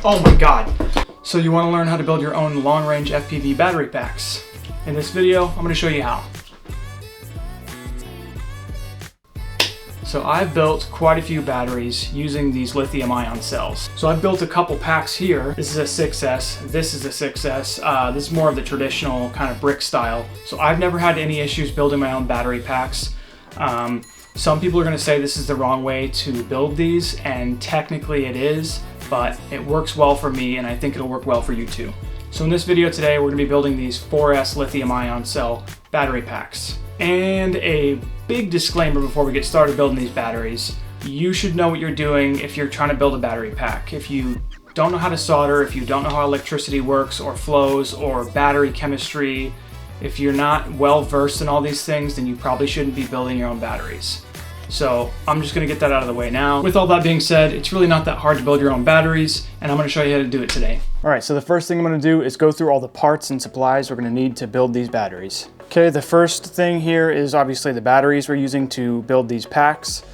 Oh my god! So you want to learn how to build your own long-range FPV battery packs. In this video, I'm going to show you how. So I've built quite a few batteries using these lithium-ion cells. So I've built a couple packs here. This is a 6S, this is a 6S. This is more of the traditional kind of brick style. So I've never had any issues building my own battery packs. Some people are going to say this is the wrong way to build these, and technically it is, but it works well for me and I think it'll work well for you too. So in this video today, we're going to be building these 4S lithium-ion cell battery packs. And a big disclaimer before we get started building these batteries: you should know what you're doing if you're trying to build a battery pack. If you don't know how to solder, if you don't know how electricity works or flows or battery chemistry, if you're not well versed in all these things, then you probably shouldn't be building your own batteries. So I'm just going to get that out of the way now. With all that being said, it's really not that hard to build your own batteries, and I'm going to show you how to do it today. All right, so the first thing I'm going to do is go through all the parts and supplies we're going to need to build these batteries. Okay, the first thing here is obviously the batteries we're using to build these packs,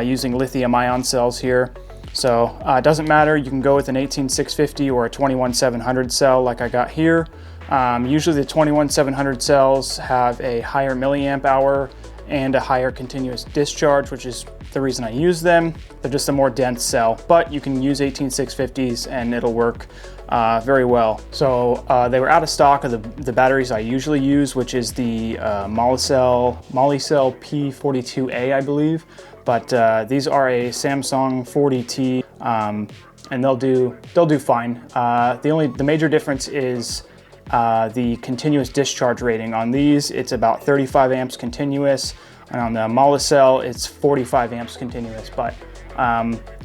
using lithium-ion cells here. So it doesn't matter, you can go with an 18650 or a 21700 cell like I got here. Usually the 21700 cells have a higher milliamp hour and a higher continuous discharge, which is the reason I use them. They're just a more dense cell, but you can use 18650s and it'll work very well. So they were out of stock of the batteries I usually use, which is the Molicel P42A, I believe. But these are a Samsung 40T, and they'll do fine. The major difference is the continuous discharge rating. On these, it's about 35 amps continuous, and on the Molicel, it's 45 amps continuous. But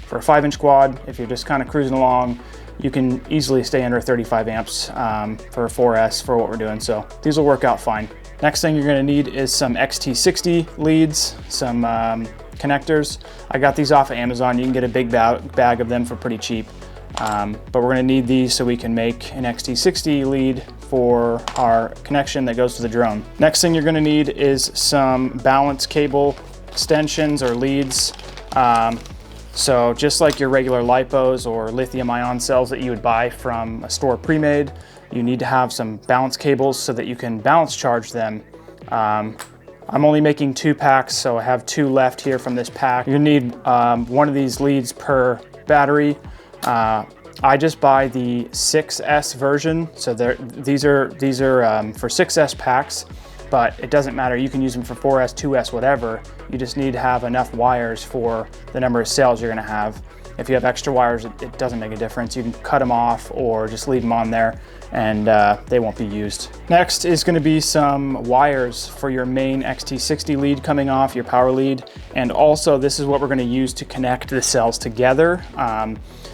for a 5-inch quad, if you're just kind of cruising along, you can easily stay under 35 amps for a 4S for what we're doing. So these will work out fine. Next thing you're going to need is some XT60 leads, some connectors. I got these off of Amazon. You can get a big bag of them for pretty cheap. But we're going to need these so we can make an XT60 lead for our connection that goes to the drone. Next thing you're going to need is some balance cable extensions or leads. So just like your regular LiPos or lithium-ion cells that you would buy from a store pre-made, you need to have some balance cables so that you can balance charge them. I'm only making 2 packs, so I have 2 left here from this pack. You're gonna need one of these leads per battery. I just buy the 6S version, so these are for 6S packs, but it doesn't matter. You can use them for 4S, 2S, whatever. You just need to have enough wires for the number of cells you're gonna have. If you have extra wires, it doesn't make a difference. You can cut them off or just leave them on there and they won't be used. Next is gonna be some wires for your main XT60 lead coming off, your power lead. And also this is what we're gonna use to connect the cells together.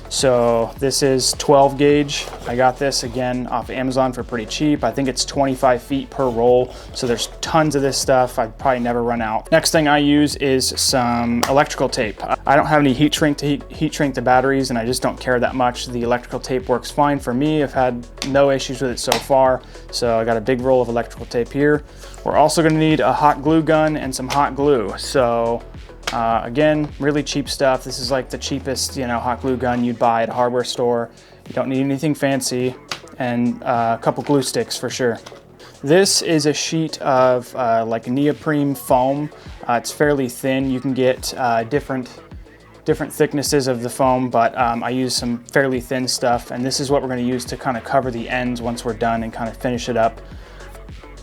So this is 12 gauge. I got this again off Amazon for pretty cheap. I think it's 25 feet per roll. So there's tons of this stuff. I'd probably never run out. Next thing I use is some electrical tape. I don't have any heat shrink to heat shrink the batteries, and I just don't care that much. The electrical tape works fine for me. I've had no issues with it so far. So I got a big roll of electrical tape here. We're also gonna need a hot glue gun and some hot glue. So again, really cheap stuff. This is like the cheapest, hot glue gun you'd buy at a hardware store. You don't need anything fancy, and a couple glue sticks for sure. This is a sheet of like neoprene foam. It's fairly thin. You can get different thicknesses of the foam, but I use some fairly thin stuff, and this is what we're going to use to kind of cover the ends once we're done and kind of finish it up.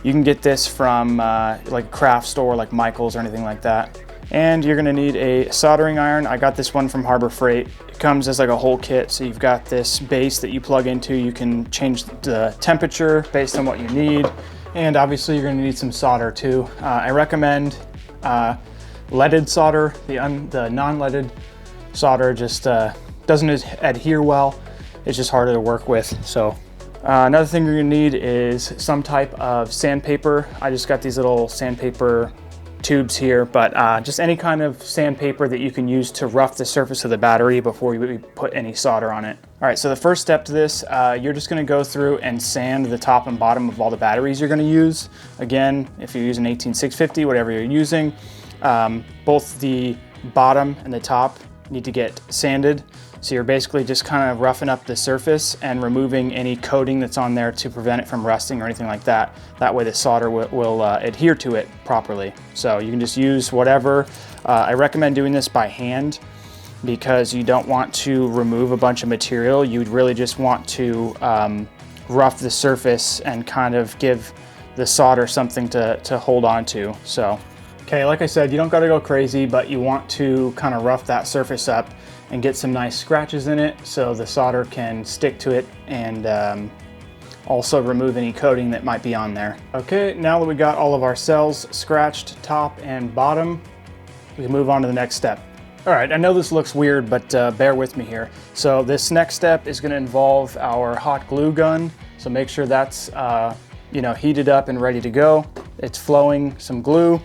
You can get this from like a craft store like Michael's or anything like that. And you're gonna need a soldering iron. I got this one from Harbor Freight. It comes as like a whole kit, so you've got this base that you plug into. You can change the temperature based on what you need. And obviously you're gonna need some solder too. I recommend leaded solder. The non-leaded solder just doesn't adhere well. It's just harder to work with. So another thing you're gonna need is some type of sandpaper. I just got these little sandpaper tubes here, but just any kind of sandpaper that you can use to rough the surface of the battery before you put any solder on it. All right, so the first step to this, you're just gonna go through and sand the top and bottom of all the batteries you're gonna use. Again, if you're using 18650, whatever you're using, both the bottom and the top need to get sanded. So you're basically just kind of roughing up the surface and removing any coating that's on there to prevent it from rusting or anything like that. That way the solder will adhere to it properly. So you can just use whatever. I recommend doing this by hand because you don't want to remove a bunch of material. You'd really just want to rough the surface and kind of give the solder something to hold on to. So, okay, like I said, you don't gotta go crazy, but you want to kind of rough that surface up and get some nice scratches in it so the solder can stick to it and also remove any coating that might be on there. Okay, now that we got all of our cells scratched, top and bottom, we can move on to the next step. All right, I know this looks weird, but bear with me here. So this next step is gonna involve our hot glue gun. So make sure that's heated up and ready to go. It's flowing some glue.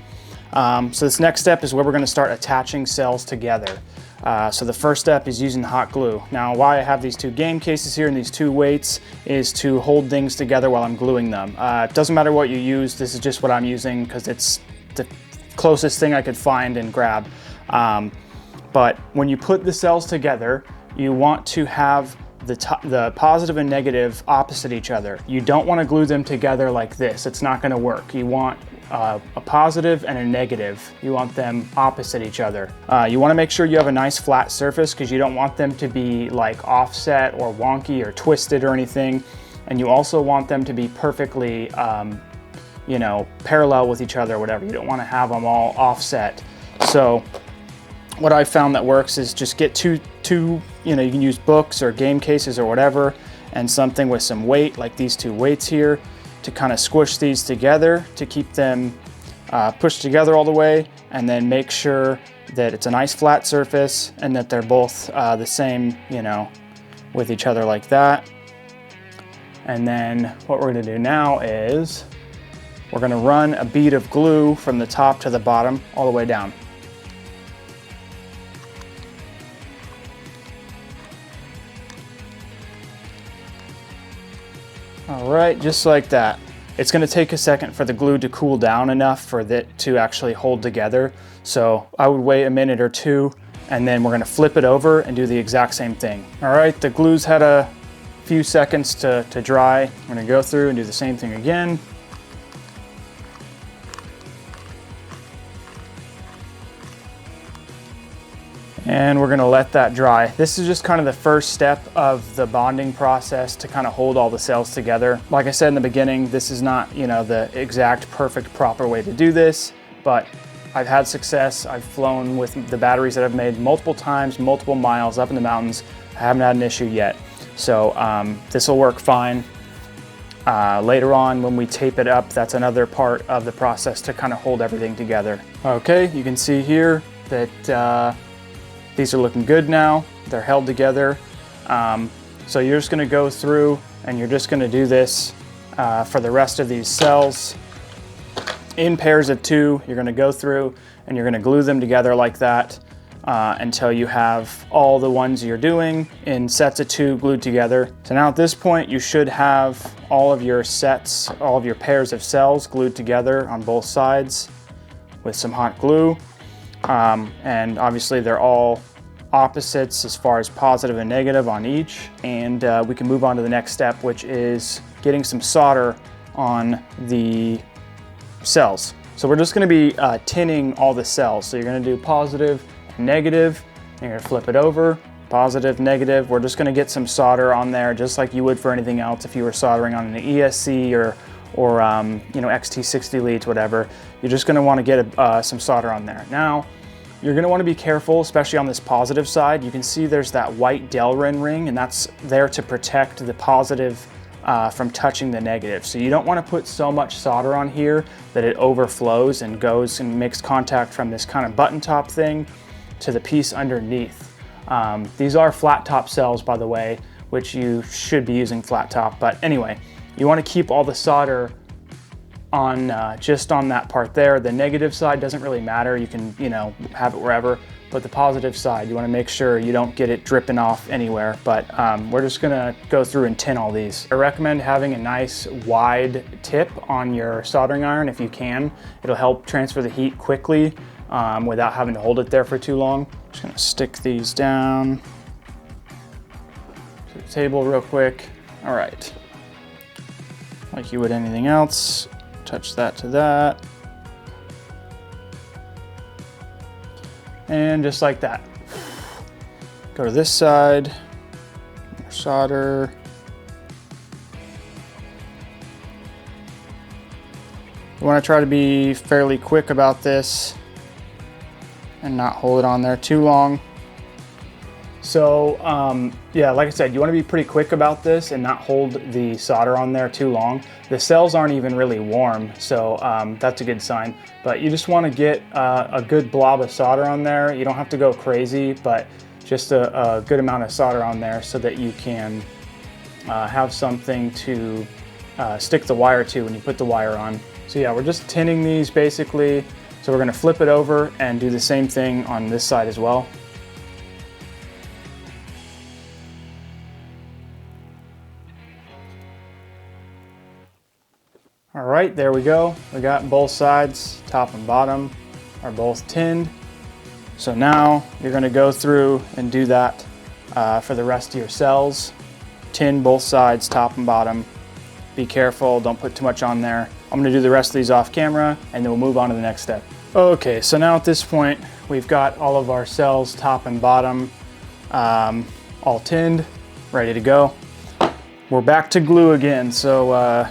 So this next step is where we're gonna start attaching cells together. So the first step is using hot glue. Now, why I have these two game cases here and these two weights is to hold things together while I'm gluing them. It doesn't matter what you use, this is just what I'm using because it's the closest thing I could find and grab. But when you put the cells together, you want to have the positive and negative opposite each other. You don't want to glue them together like this. It's not going to work. You want a positive and a negative. You want them opposite each other. You want to make sure you have a nice flat surface because you don't want them to be like offset or wonky or twisted or anything. And you also want them to be perfectly, parallel with each other or whatever. You don't want to have them all offset. So what I found that works is just get two, you can use books or game cases or whatever, and something with some weight, like these two weights here, to kind of squish these together to keep them pushed together all the way, and then make sure that it's a nice flat surface and that they're both the same, with each other like that. And then what we're gonna do now is we're gonna run a bead of glue from the top to the bottom all the way down. All right, just like that. It's gonna take a second for the glue to cool down enough for it to actually hold together. So I would wait a minute or two, and then we're gonna flip it over and do the exact same thing. All right, the glue's had a few seconds to dry. I'm gonna go through and do the same thing again. And we're gonna let that dry. This is just kind of the first step of the bonding process to kind of hold all the cells together. Like I said in the beginning, this is not, the exact perfect proper way to do this, but I've had success. I've flown with the batteries that I've made multiple times, multiple miles up in the mountains. I haven't had an issue yet. So this will work fine. Later on when we tape it up, that's another part of the process to kind of hold everything together. Okay, you can see here that these are looking good now. They're held together. So you're just gonna go through and you're just gonna do this for the rest of these cells. In pairs of two, you're gonna go through and you're gonna glue them together like that until you have all the ones you're doing in sets of two glued together. So now at this point, you should have all of your sets, all of your pairs of cells glued together on both sides with some hot glue. And obviously they're all opposites as far as positive and negative on each. And we can move on to the next step, which is getting some solder on the cells. So we're just gonna be tinning all the cells. So you're gonna do positive and negative, and you're gonna flip it over, positive, negative. We're just gonna get some solder on there just like you would for anything else if you were soldering on an ESC or XT60 leads, whatever. You're just gonna wanna get some solder on there. Now, you're gonna wanna be careful, especially on this positive side. You can see there's that white Delrin ring, and that's there to protect the positive from touching the negative. So you don't wanna put so much solder on here that it overflows and goes and makes contact from this kind of button top thing to the piece underneath. These are flat top cells, by the way, which you should be using flat top. But anyway, you want to keep all the solder on just on that part there. The negative side doesn't really matter. You can, have it wherever. But the positive side, you want to make sure you don't get it dripping off anywhere. But we're just going to go through and tin all these. I recommend having a nice wide tip on your soldering iron if you can. It'll help transfer the heat quickly without having to hold it there for too long. Just going to stick these down. to the table real quick. All right. Like you would anything else, touch that to that. And just like that. Go to this side, more solder. You want to try to be fairly quick about this and not hold it on there too long. So yeah, like I said, you want to be pretty quick about this and not hold the solder on there too long. The cells aren't even really warm, so that's a good sign. But you just want to get a good blob of solder on there. You don't have to go crazy, but just a good amount of solder on there so that you can have something to stick the wire to when you put the wire on. So yeah, we're just tinning these basically. So we're going to flip it over and do the same thing on this side as well. All right, there we go. We got both sides, top and bottom, are both tinned. So now you're gonna go through and do that for the rest of your cells. Tin both sides, top and bottom. Be careful, don't put too much on there. I'm gonna do the rest of these off camera and then we'll move on to the next step. Okay, so now at this point, we've got all of our cells, top and bottom, all tinned, ready to go. We're back to glue again, so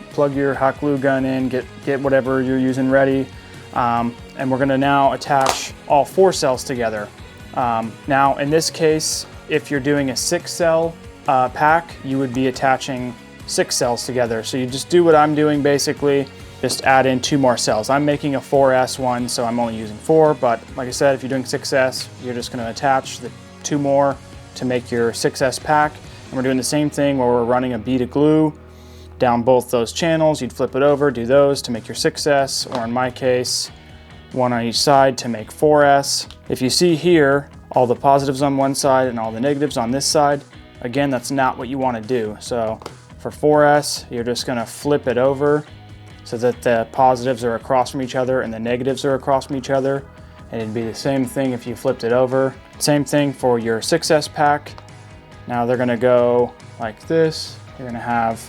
plug your hot glue gun in, get whatever you're using ready. And we're gonna now attach all 4 cells together. Now in this case, if you're doing a 6-cell pack, you would be attaching 6 cells together. So you just do what I'm doing basically, just add in 2 more cells. I'm making a 4S one, so I'm only using 4, but like I said, if you're doing 6S, you're just gonna attach the 2 more to make your 6S pack. And we're doing the same thing where we're running a bead of glue down both those channels. You'd flip it over, do those to make your 6S, or in my case, 1 on each side to make 4S. If you see here, all the positives on one side and all the negatives on this side, again, that's not what you want to do. So for 4S, you're just gonna flip it over so that the positives are across from each other and the negatives are across from each other. And it'd be the same thing if you flipped it over. Same thing for your 6S pack. Now they're gonna go like this. You're gonna have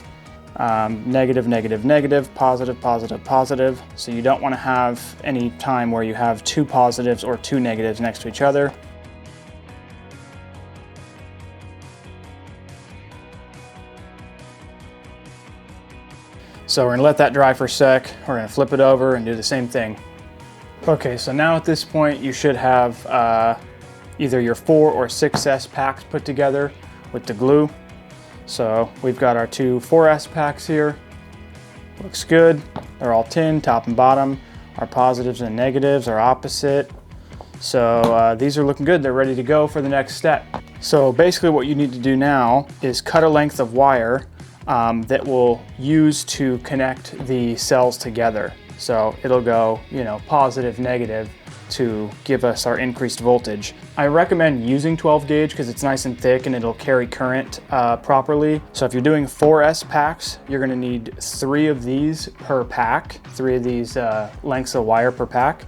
negative, negative, negative, positive, positive, positive. So you don't want to have any time where you have 2 positives or 2 negatives next to each other. So we're gonna let that dry for a sec. We're gonna flip it over and do the same thing. Okay, so now at this point you should have either your 4 or 6S packs put together with the glue. So we've got our 2 4S packs here. Looks good. They're all tinned, top and bottom. Our positives and negatives are opposite. So these are looking good. They're ready to go for the next step. So basically what you need to do now is cut a length of wire that we'll use to connect the cells together. So it'll go, you know, positive, negative to give us our increased voltage. I recommend using 12 gauge because it's nice and thick and it'll carry current properly. So if you're doing 4S packs, you're gonna need 3 of these per pack, 3 of these lengths of wire per pack.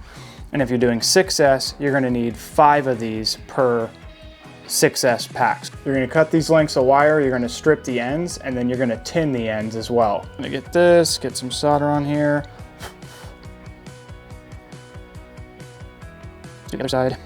And if you're doing 6S, you're gonna need 5 of these per 6S packs. You're gonna cut these lengths of wire, you're gonna strip the ends, and then you're gonna tin the ends as well. I'm gonna get this, get some solder on here. The other side.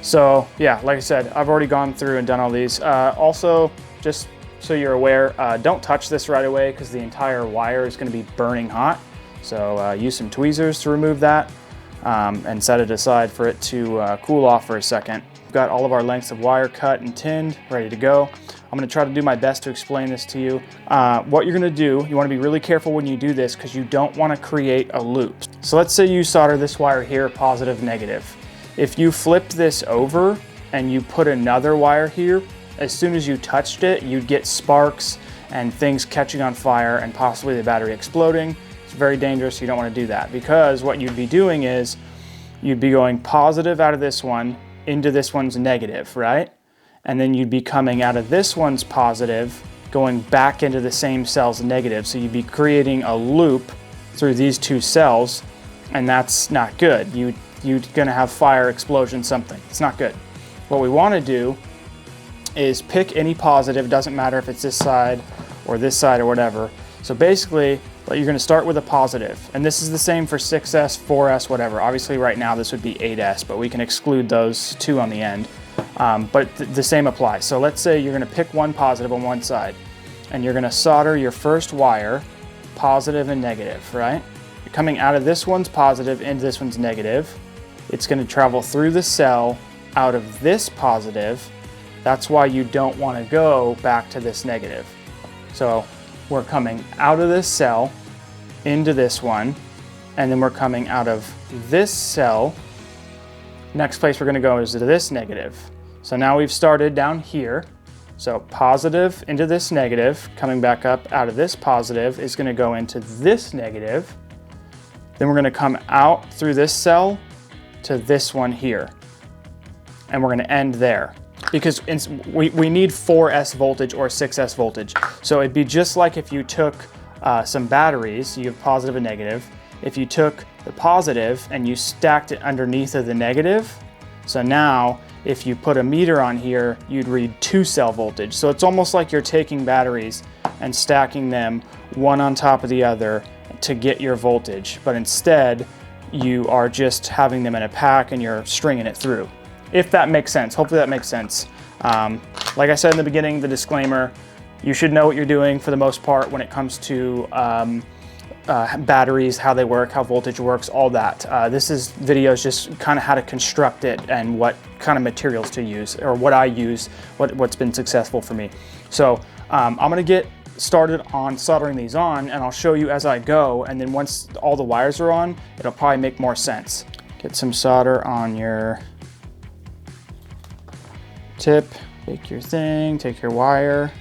So yeah, like I said, I've already gone through and done all these. Also, just so you're aware, don't touch this right away because the entire wire is going to be burning hot. So use some tweezers to remove that and set it aside for it to cool off for a second. We've got all of our lengths of wire cut and tinned, ready to go. I'm going to try to do my best to explain this to you. What you're going to do, you want to be really careful when you do this because you don't want to create a loop. So let's say you solder this wire here, positive, negative. If you flipped this over and you put another wire here, as soon as you touched it, you'd get sparks and things catching on fire and possibly the battery exploding. It's very dangerous, you don't want to do that because what you'd be doing is you'd be going positive out of this one into this one's negative, right? And then you'd be coming out of this one's positive, going back into the same cell's negative. So you'd be creating a loop through these 2 cells, and that's not good. You're gonna have fire, explosion, something. It's not good. What we wanna do is pick any positive, doesn't matter if it's this side or whatever. So basically, you're going to start with a positive, and this is the same for 6S, 4S, whatever. Obviously right now this would be 8S, but we can exclude those two on the end. But the same applies. So let's say you're going to pick one positive on one side, and you're going to solder your first wire, positive and negative, right? You're coming out of this one's positive into this one's negative. It's going to travel through the cell out of this positive. That's why you don't want to go back to this negative. So we're coming out of this cell into this one, and then we're coming out of this cell. Next place we're going to go is to this negative. So now we've started down here. So positive into this negative, coming back up out of this positive is going to go into this negative. Then we're going to come out through this cell to this one here. And we're going to end there. Because we need 4S voltage or 6S voltage. So it'd be just like if you took some batteries, you have positive and negative. If you took the positive and you stacked it underneath of the negative, so now if you put a meter on here, you'd read 2-cell voltage. So it's almost like you're taking batteries and stacking them one on top of the other to get your voltage. But instead, you are just having them in a pack and you're stringing it through. If that makes sense. Hopefully that makes sense. Like I said in the beginning, the disclaimer, you should know what you're doing for the most part when it comes to batteries, how they work, how voltage works, all that. This video is just kind of how to construct it and what kind of materials to use, or what I use, what's been successful for me. So I'm gonna get started on soldering these on, and I'll show you as I go, and then once all the wires are on, it'll probably make more sense. Get some solder on your tip, take your thing, take your wire,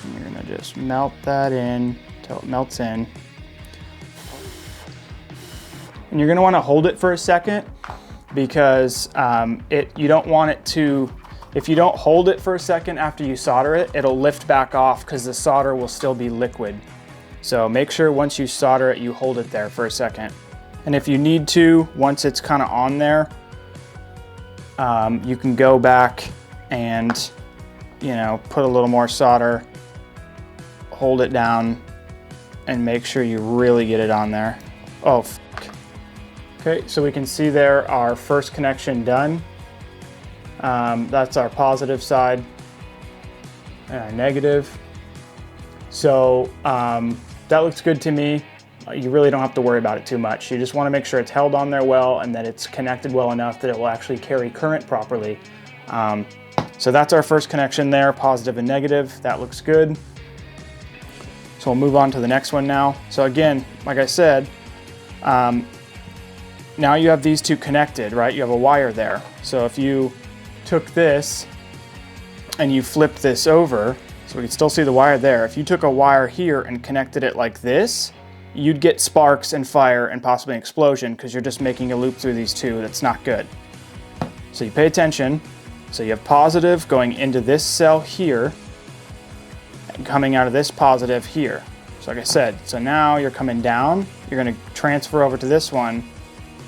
and you're gonna just melt that in until it melts in. And you're gonna wanna hold it for a second because you don't want it to, if you don't hold it for a second after you solder it, it'll lift back off because the solder will still be liquid. So make sure once you solder it, you hold it there for a second. And if you need to, once it's kind of on there, you can go back and, put a little more solder, hold it down, and make sure you really get it on there. Oh, okay, so we can see there our first connection done. That's our positive side and our negative. So that looks good to me. You really don't have to worry about it too much. You just want to make sure it's held on there well and that it's connected well enough that it will actually carry current properly. So that's our first connection there, positive and negative. That looks good. So we'll move on to the next one now. So again, like I said, now you have these two connected, right? You have a wire there. So if you took this and you flip this over, so we can still see the wire there. If you took a wire here and connected it like this, you'd get sparks and fire and possibly an explosion because you're just making a loop through these two. That's not good. So you pay attention. So you have positive going into this cell here and coming out of this positive here. So like I said, so now you're coming down, you're going to transfer over to this one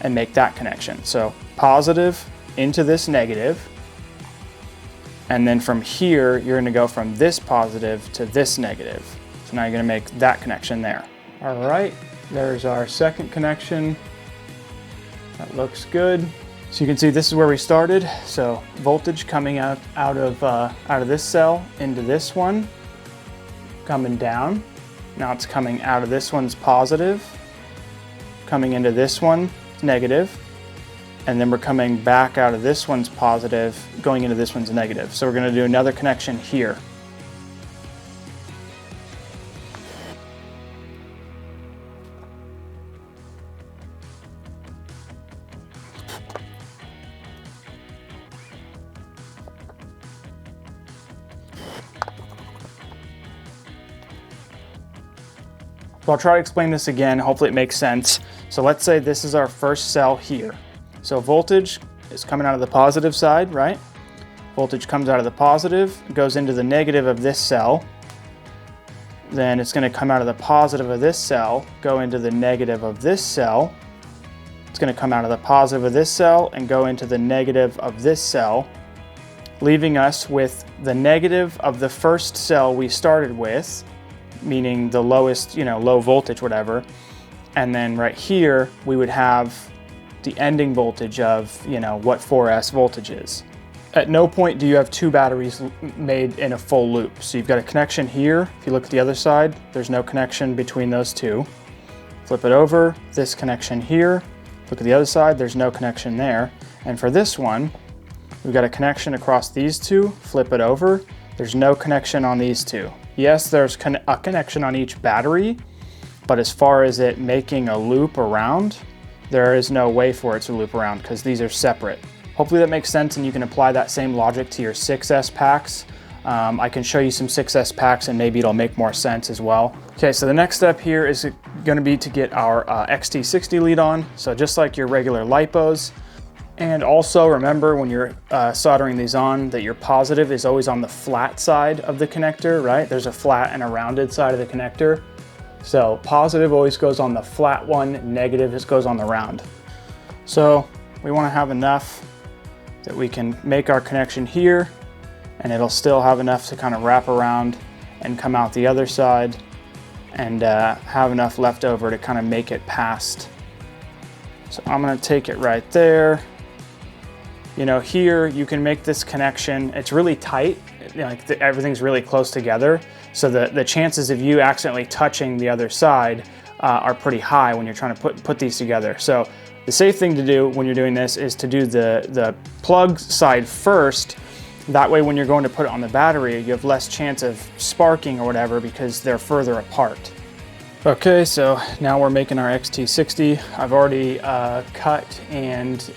and make that connection. So positive into this negative, and then from here you're going to go from this positive to this negative. So now you're going to make that connection there. All right, there's our second connection. That looks good. So you can see this is where we started. So voltage coming out of this cell into this one, coming down. Now it's coming out of this one's positive, coming into this one negative, and then we're coming back out of this one's positive, going into this one's negative. So we're going to do another connection here. So I'll try to explain this again, hopefully it makes sense. So let's say this is our first cell here. So voltage is coming out of the positive side, right? Voltage comes out of the positive, goes into the negative of this cell. Then it's going to come out of the positive of this cell, go into the negative of this cell. It's going to come out of the positive of this cell and go into the negative of this cell, leaving us with the negative of the first cell we started with, meaning the lowest, low voltage, whatever. And then right here, we would have the ending voltage of, what 4S voltage is. At no point do you have two batteries made in a full loop. So you've got a connection here. If you look at the other side, there's no connection between those two. Flip it over, this connection here. Look at the other side, there's no connection there. And for this one, we've got a connection across these two. Flip it over, there's no connection on these two. Yes, there's a connection on each battery, but as far as it making a loop around, there is no way for it to loop around because these are separate. Hopefully that makes sense and you can apply that same logic to your 6S packs. I can show you some 6S packs and maybe it'll make more sense as well. Okay, so the next step here is going to be to get our XT60 lead on. So just like your regular LiPos. And also remember when you're soldering these on that your positive is always on the flat side of the connector, right? There's a flat and a rounded side of the connector. So positive always goes on the flat one, negative just goes on the round. So we want to have enough that we can make our connection here and it'll still have enough to kind of wrap around and come out the other side and have enough left over to kind of make it past. So I'm going to take it right there. Here you can make this connection. It's really tight, everything's really close together. So the chances of you accidentally touching the other side are pretty high when you're trying to put these together. So the safe thing to do when you're doing this is to do the plug side first. That way when you're going to put it on the battery, you have less chance of sparking or whatever because they're further apart. Okay, so now we're making our XT60. I've already cut and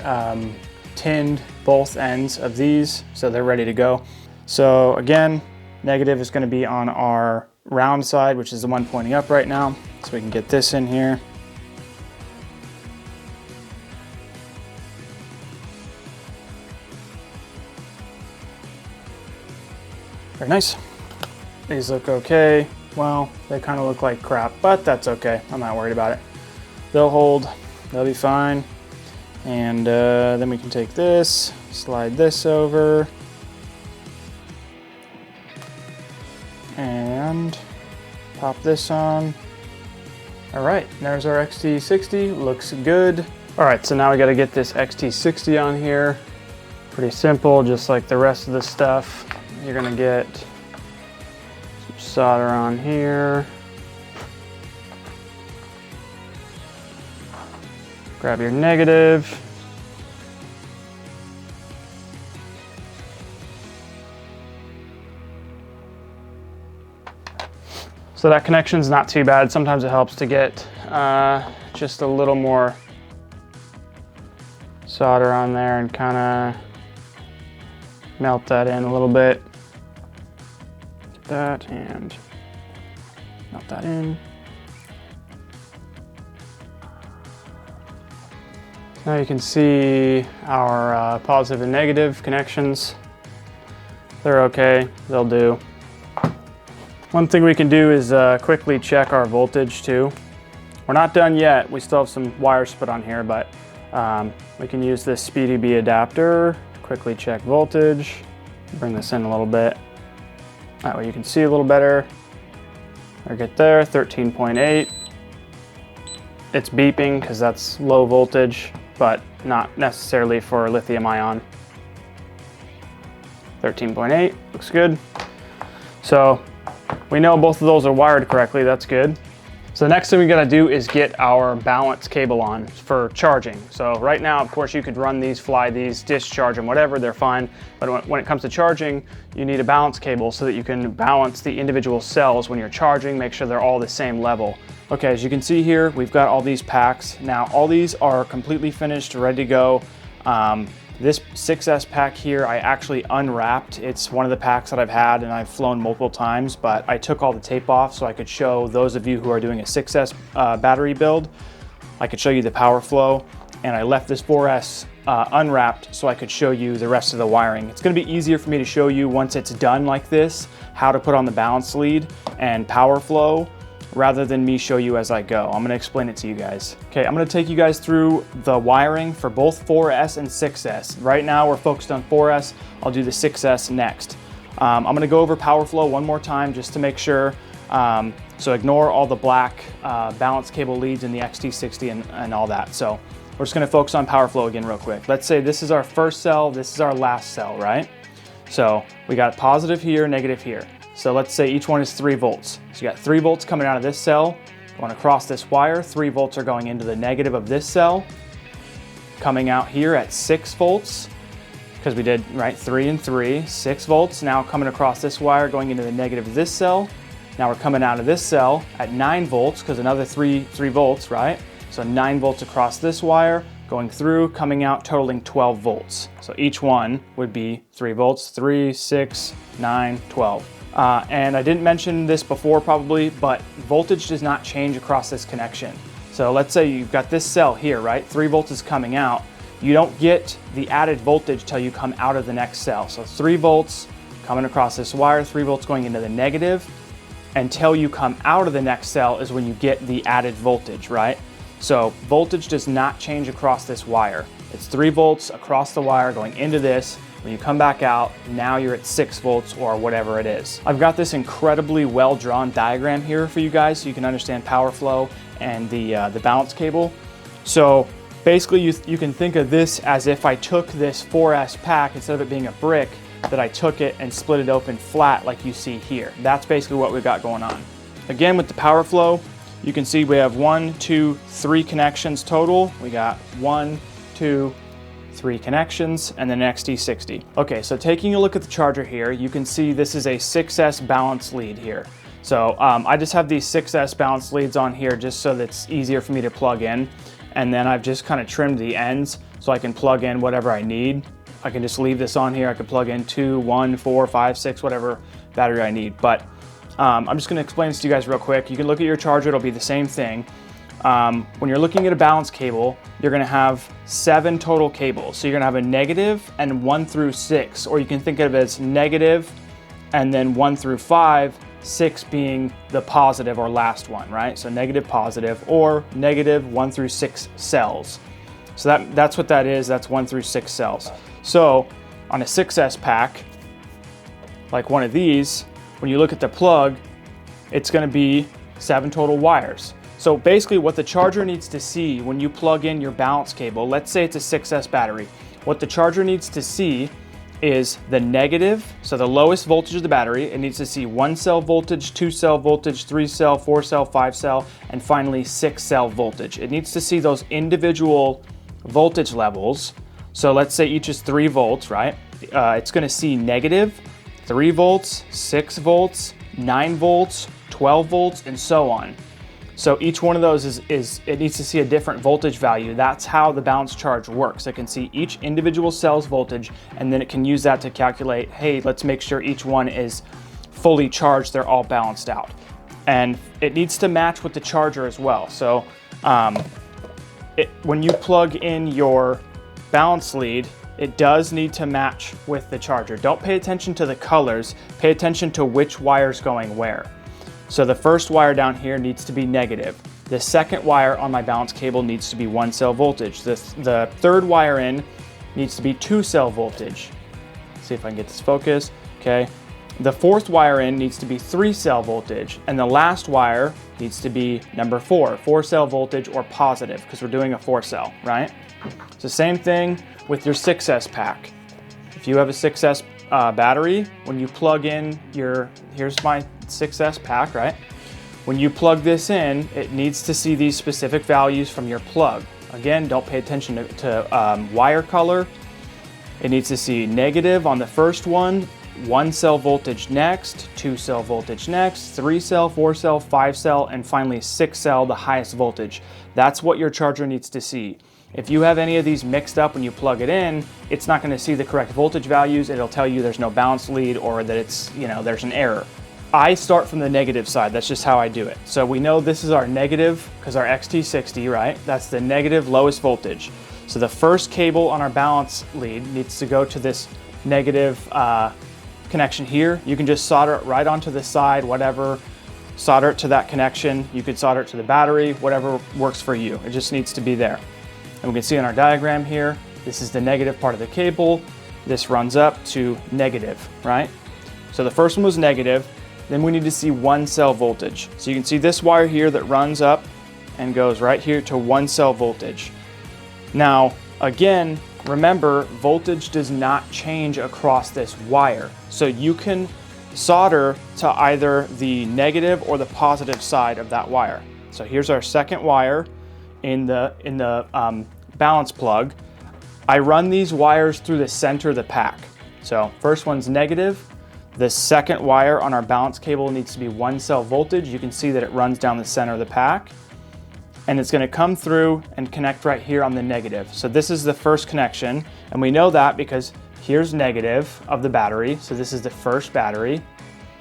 tinned both ends of these, so they're ready to go. So again, negative is going to be on our round side, which is the one pointing up right now. So we can get this in here. Very nice. These look okay. Well, they kind of look like crap, but that's okay. I'm not worried about it. They'll hold, they'll be fine. And then we can take this, slide this over, and pop this on. All right, there's our XT60, looks good. All right, so now we gotta get this XT60 on here. Pretty simple, just like the rest of the stuff. You're gonna get some solder on here. Grab your negative. So that connection's not too bad. Sometimes it helps to get just a little more solder on there and kind of melt that in a little bit. Get that and melt that in. Now you can see our positive and negative connections. They're okay, they'll do. One thing we can do is quickly check our voltage too. We're not done yet, we still have some wires to put on here, but we can use this SpeedyB adapter to quickly check voltage. Bring this in a little bit. That way you can see a little better. Or get there, 13.8. It's beeping because that's low voltage, but not necessarily for lithium ion. 13.8, looks good. So we know both of those are wired correctly, that's good. So the next thing we gotta do is get our balance cable on for charging. So right now, of course, you could run these, fly these, discharge them, whatever, they're fine. But when it comes to charging, you need a balance cable so that you can balance the individual cells when you're charging, make sure they're all the same level. Okay, as you can see here, we've got all these packs. Now, all these are completely finished, ready to go. This 6S pack here, I actually unwrapped. It's one of the packs that I've had and I've flown multiple times, but I took all the tape off so I could show those of you who are doing a 6S battery build, I could show you the power flow, and I left this 4S unwrapped so I could show you the rest of the wiring. It's gonna be easier for me to show you once it's done like this, how to put on the balance lead and power flow rather than me show you as I go. I'm gonna explain it to you guys. Okay, I'm gonna take you guys through the wiring for both 4S and 6S. Right now we're focused on 4S. I'll do the 6S next. I'm gonna go over power flow one more time just to make sure. So ignore all the black balance cable leads in the XT60 and all that. So we're just gonna focus on power flow again real quick. Let's say this is our first cell, this is our last cell, right? So we got positive here, negative here. So let's say each one is 3 volts. So you got 3 volts coming out of this cell, going across this wire, 3 volts are going into the negative of this cell, coming out here at 6 volts, because we did, right, 3 and 3, 6 volts, now coming across this wire, going into the negative of this cell. Now we're coming out of this cell at 9 volts, because another 3 volts, right? So 9 volts across this wire, going through, coming out, totaling 12 volts. So each one would be 3 volts, 3, 6, 9, 12. And I didn't mention this before probably, but voltage does not change across this connection. So let's say you've got this cell here, right? 3 volts is coming out. You don't get the added voltage till you come out of the next cell. So 3 volts coming across this wire, 3 volts going into the negative. Until you come out of the next cell is when you get the added voltage, right? So voltage does not change across this wire. It's 3 volts across the wire going into this. When you come back out, now you're at 6 volts or whatever it is. I've got this incredibly well-drawn diagram here for you guys so you can understand power flow and the balance cable. So basically you can think of this as if I took this 4S pack, instead of it being a brick, that I took it and split it open flat like you see here. That's basically what we've got going on. Again, with the power flow, you can see we have 1, 2, 3 connections total. We got 1, 2, 3 connections, and then XT60. Okay, so taking a look at the charger here, you can see this is a 6S balance lead here. So I just have these 6S balance leads on here just so that it's easier for me to plug in. And then I've just kind of trimmed the ends so I can plug in whatever I need. I can just leave this on here. I can plug in 2, 1, 4, 5, 6, whatever battery I need. But I'm just gonna explain this to you guys real quick. You can look at your charger, it'll be the same thing. When you're looking at a balance cable, you're gonna have 7 total cables. So you're gonna have a negative and 1 through 6, or you can think of it as negative and then 1 through 5, 6 being the positive or last one, right? So negative, positive, or negative 1 through 6 cells. So that's what that is, that's 1 through 6 cells. So on a 6S pack, like one of these, when you look at the plug, it's gonna be 7 total wires. So basically what the charger needs to see when you plug in your balance cable, let's say it's a 6S battery, what the charger needs to see is the negative, so the lowest voltage of the battery. It needs to see 1 cell voltage, 2 cell voltage, 3 cell, 4 cell, 5 cell, and finally 6 cell voltage. It needs to see those individual voltage levels. So let's say each is 3 volts, right? It's gonna see negative, 3 volts, 6 volts, 9 volts, 12 volts, and so on. So each one of those it needs to see a different voltage value. That's how the balance charge works. It can see each individual cell's voltage, and then it can use that to calculate, hey, let's make sure each one is fully charged, they're all balanced out. And it needs to match with the charger as well. So when you plug in your balance lead, it does need to match with the charger. Don't pay attention to the colors, pay attention to which wire's going where. So the first wire down here needs to be negative. The second wire on my balance cable needs to be 1 cell voltage. The third wire in needs to be 2 cell voltage. Let's see if I can get this focused. Okay. The fourth wire in needs to be 3 cell voltage. And the last wire needs to be number 4 cell voltage or positive, because we're doing a 4 cell, right? It's the same thing with your 6S pack. If you have a 6S battery, when you plug in here's my 6S pack, right? When you plug this in, it needs to see these specific values from your plug. Again, don't pay attention to wire color. It needs to see negative on the first one, 1 cell voltage next, 2 cell voltage next, 3 cell, 4 cell, 5 cell, and finally 6 cell, the highest voltage. That's what your charger needs to see. If you have any of these mixed up when you plug it in, it's not going to see the correct voltage values. It'll tell you there's no balance lead or that it's, there's an error. I start from the negative side. That's just how I do it. So we know this is our negative because our XT60, right? That's the negative lowest voltage. So the first cable on our balance lead needs to go to this negative connection here. You can just solder it right onto the side, whatever. solder it to that connection. You could solder it to the battery, whatever works for you. It just needs to be there. And we can see in our diagram here, this is the negative part of the cable. This runs up to negative, right? So the first one was negative. Then we need to see 1 cell voltage. So you can see this wire here that runs up and goes right here to 1 cell voltage. Now, again, remember, voltage does not change across this wire. So you can solder to either the negative or the positive side of that wire. So here's our second wire in the balance plug. I run these wires through the center of the pack. So first one's negative. The second wire on our balance cable needs to be 1 cell voltage. You can see that it runs down the center of the pack. And it's going to come through and connect right here on the negative. So this is the first connection, and we know that because here's negative of the battery. So this is the first battery.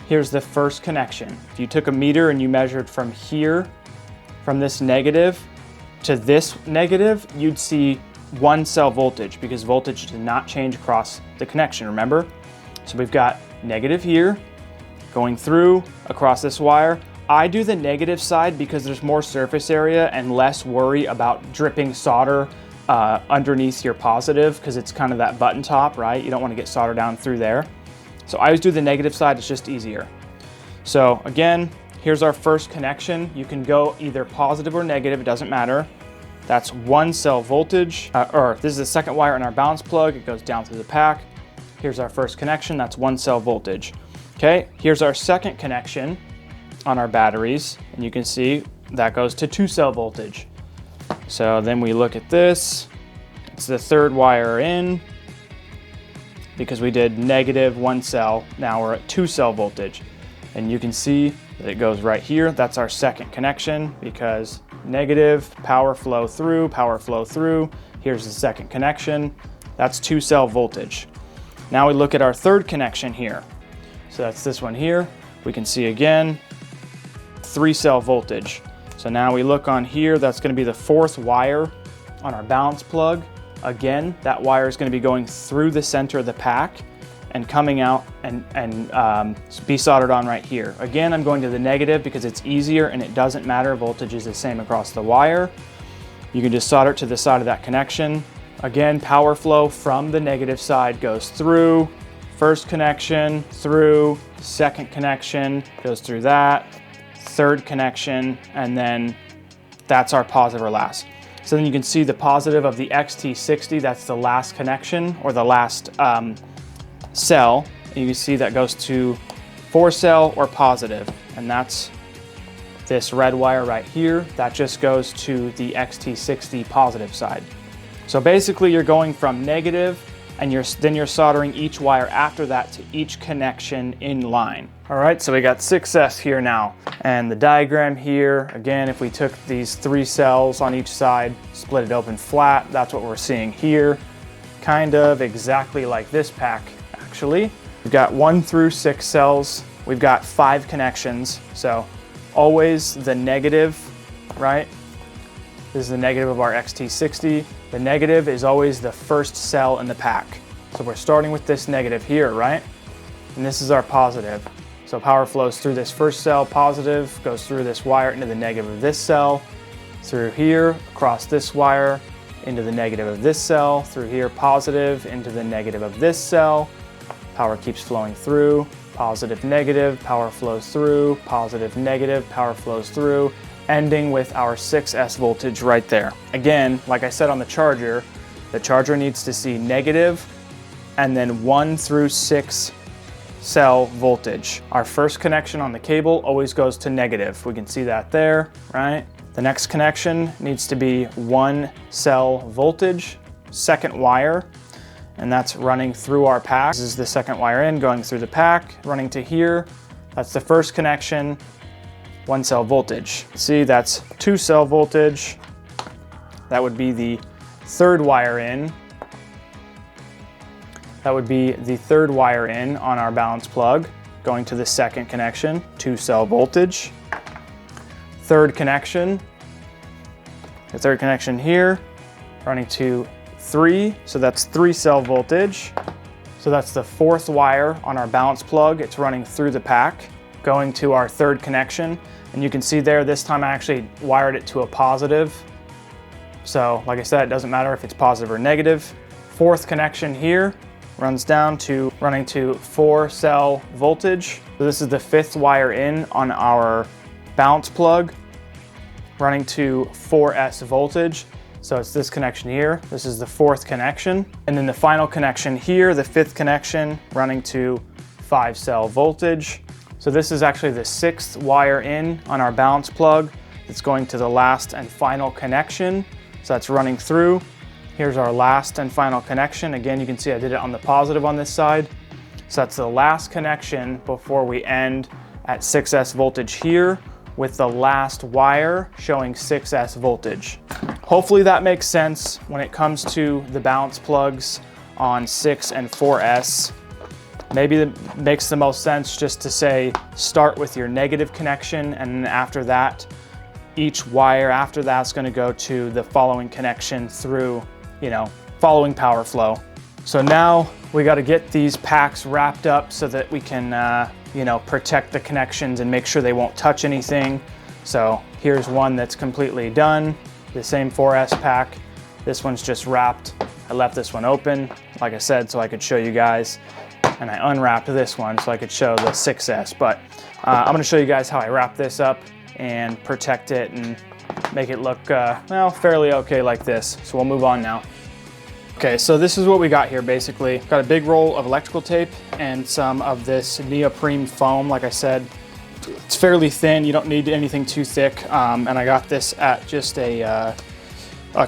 Here's the first connection. If you took a meter and you measured from here, from this negative to this negative, you'd see 1 cell voltage because voltage did not change across the connection, remember? So we've got negative here going through across this wire. I do the negative side because there's more surface area and less worry about dripping solder underneath your positive because it's kind of that button top, right? You don't want to get solder down through there. So I always do the negative side, it's just easier. So again, here's our first connection. You can go either positive or negative, it doesn't matter. That's 1 cell voltage, or this is the second wire in our balance plug. It goes down through the pack. Here's our first connection, that's 1 cell voltage. Okay, here's our second connection on our batteries, and you can see that goes to 2 cell voltage. So then we look at this, it's the third wire in, because we did negative 1 cell, now we're at 2 cell voltage. And you can see that it goes right here, that's our second connection, because negative, power flow through, here's the second connection, that's 2 cell voltage. Now we look at our third connection here. So that's this one here. We can see again, 3 cell voltage. So now we look on here, that's going to be the fourth wire on our balance plug. Again, that wire is going to be going through the center of the pack and coming out and be soldered on right here. Again, I'm going to the negative because it's easier and it doesn't matter. Voltage is the same across the wire. You can just solder it to the side of that connection. Again, power flow from the negative side goes through, first connection, through, second connection, goes through that, third connection, and then that's our positive or last. So then you can see the positive of the XT60, that's the last connection or the last cell. And you can see that goes to 4 cell or positive, and that's this red wire right here. That just goes to the XT60 positive side. So basically you're going from negative and then you're soldering each wire after that to each connection in line. All right, so we got 6S here now. And the diagram here, again, if we took these 3 cells on each side, split it open flat, that's what we're seeing here. Kind of exactly like this pack, actually. We've got 1 through 6 cells. We've got 5 connections. So always the negative, right? This is the negative of our XT60. The negative is always the first cell in the pack. So we're starting with this negative here, right? And this is our positive. So power flows through this first cell, positive, goes through this wire into the negative of this cell, through here, across this wire, into the negative of this cell, through here, positive, into the negative of this cell. Power keeps flowing through, positive, negative, power flows through, positive, negative, power flows through, ending with our 6S voltage right there. Again, like I said on the charger needs to see negative and then 1 through 6 cell voltage. Our first connection on the cable always goes to negative. We can see that there, right? The next connection needs to be 1 cell voltage, second wire, and that's running through our pack. This is the second wire in, going through the pack, running to here. That's the first connection, 1 cell voltage. See, that's 2 cell voltage. That would be the third wire in. That would be the third wire in on our balance plug, going to the second connection, 2 cell voltage. Third connection, the third connection here, running to 3, so that's 3 cell voltage. So that's the fourth wire on our balance plug. It's running through the pack. going to our third connection. And you can see there, this time I actually wired it to a positive. So like I said, it doesn't matter if it's positive or negative. Fourth connection here runs down to running to 4-cell voltage. So this is the 5th wire in on our balance plug, running to 4S voltage. So it's this connection here. This is the 4th connection. And then the final connection here, the 5th connection, running to 5-cell voltage. So this is actually the 6th wire in on our balance plug. It's going to the last and final connection. So that's running through. Here's our last and final connection. Again, you can see I did it on the positive on this side. So that's the last connection before we end at 6S voltage here, with the last wire showing 6S voltage. Hopefully that makes sense when it comes to the balance plugs on 6 and 4S. Maybe it makes the most sense just to say start with your negative connection, and then after that, each wire after that's going to go to the following connection through, following power flow. So now we got to get these packs wrapped up so that we can, protect the connections and make sure they won't touch anything. So here's one that's completely done. The same 4S pack. This one's just wrapped. I left this one open, like I said, so I could show you guys. And I unwrapped this one so I could show the 6S. But I'm going to show you guys how I wrap this up and protect it and make it look, fairly okay like this. So we'll move on now. Okay, so this is what we got here basically. Got a big roll of electrical tape and some of this neoprene foam. Like I said, it's fairly thin. You don't need anything too thick. And I got this at just a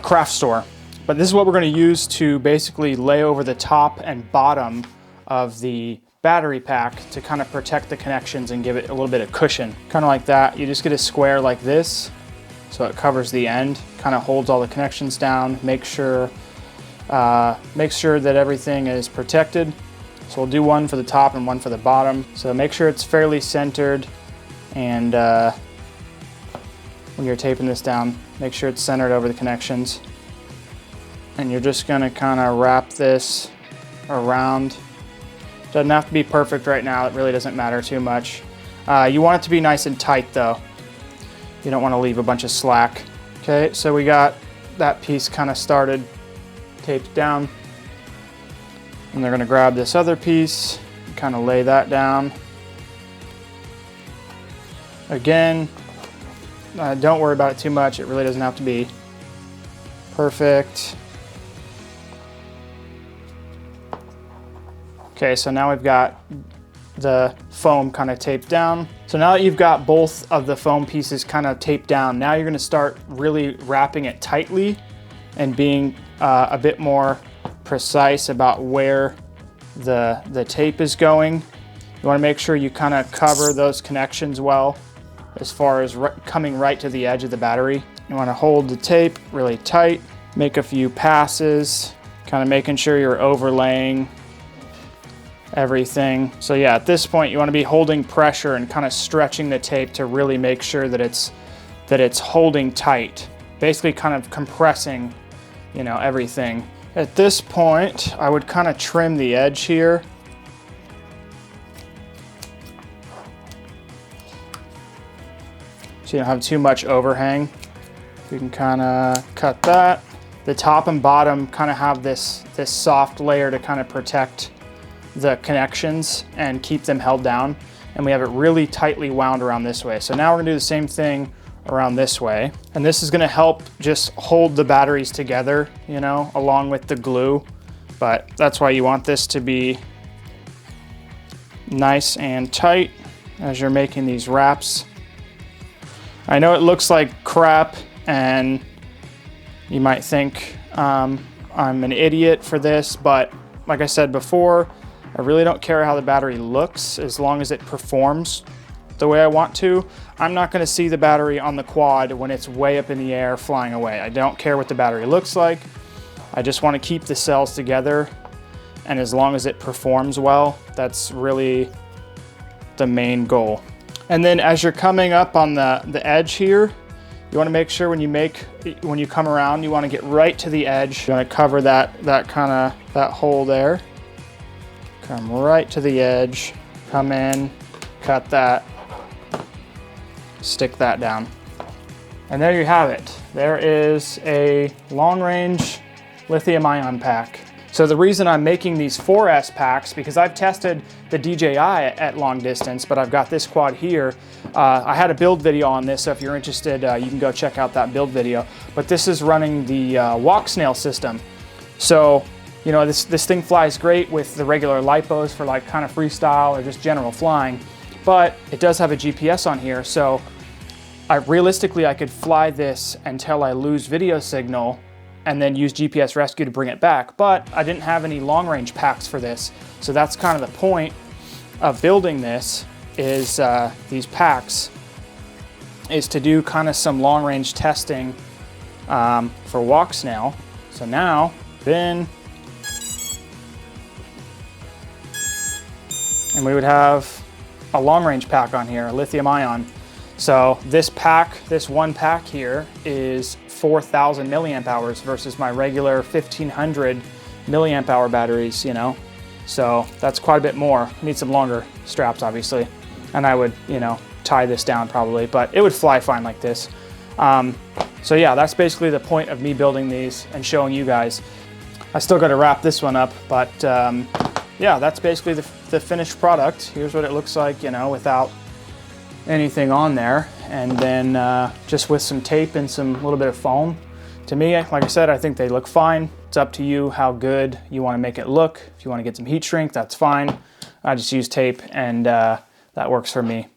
craft store. But this is what we're going to use to basically lay over the top and bottom of the battery pack to kind of protect the connections and give it a little bit of cushion. Kind of like that. You just get a square like this so it covers the end, kind of holds all the connections down, make sure that everything is protected. So we'll do one for the top and one for the bottom. So make sure it's fairly centered, and when you're taping this down, make sure it's centered over the connections. And you're just gonna kind of wrap this around. Doesn't have to be perfect right now. It really doesn't matter too much. You want it to be nice and tight though. You don't want to leave a bunch of slack. Okay, so we got that piece kind of started, taped down. And they're going to grab this other piece and kind of lay that down. Again, don't worry about it too much. It really doesn't have to be perfect. Okay, so now we've got the foam kind of taped down. So now that you've got both of the foam pieces kind of taped down, now you're going to start really wrapping it tightly and being a bit more precise about where the tape is going. You want to make sure you kind of cover those connections well as far as coming right to the edge of the battery. You want to hold the tape really tight, make a few passes, kind of making sure you're overlaying everything. So yeah, at this point you want to be holding pressure and kind of stretching the tape to really make sure that it's holding tight, basically kind of compressing, everything. At this point I would kind of trim the edge here. So you don't have too much overhang. You can kind of cut that. The top and bottom kind of have this soft layer to kind of protect the connections and keep them held down, and we have it really tightly wound around this way. So now we're gonna do the same thing around this way, and this is gonna help just hold the batteries together, along with the glue. But that's why you want this to be nice and tight as you're making these wraps. I know it looks like crap, and you might think I'm an idiot for this, but like I said before, I really don't care how the battery looks as long as it performs the way I want to. I'm not going to see the battery on the quad when it's way up in the air flying away. I don't care what the battery looks like. I just want to keep the cells together, and as long as it performs well, that's really the main goal. And then as you're coming up on the edge here, you want to make sure when you come around, you want to get right to the edge. You want to cover that hole there. Come right to the edge, come in, cut that, stick that down. And there you have it. There is a long-range lithium-ion pack. So the reason I'm making these 4S packs, because I've tested the DJI at long distance, but I've got this quad here. I had a build video on this, so if you're interested, you can go check out that build video. But this is running the Walksnail system. So, you know, this thing flies great with the regular LiPos for like kind of freestyle or just general flying, but it does have a GPS on here, so realistically I could fly this until I lose video signal and then use GPS Rescue to bring it back, but I didn't have any long-range packs for this, so that's kind of the point of building this, is these packs, is to do kind of some long-range testing for Walksnail. So now, and we would have a long-range pack on here, a lithium-ion. So this pack, this one pack here, is 4,000 milliamp hours versus my regular 1,500 milliamp hour batteries, you know? So that's quite a bit more. Need some longer straps, obviously. And I would, you know, tie this down probably, but it would fly fine like this. So yeah, that's basically the point of me building these and showing you guys. I still got to wrap this one up, but yeah, that's basically the finished product. Here's what it looks like, you know, without anything on there, and then just with some tape and some little bit of foam. To me, like I said, I think they look fine. It's up to you how good you want to make it look. If you want to get some heat shrink, that's fine. I just use tape, and that works for me.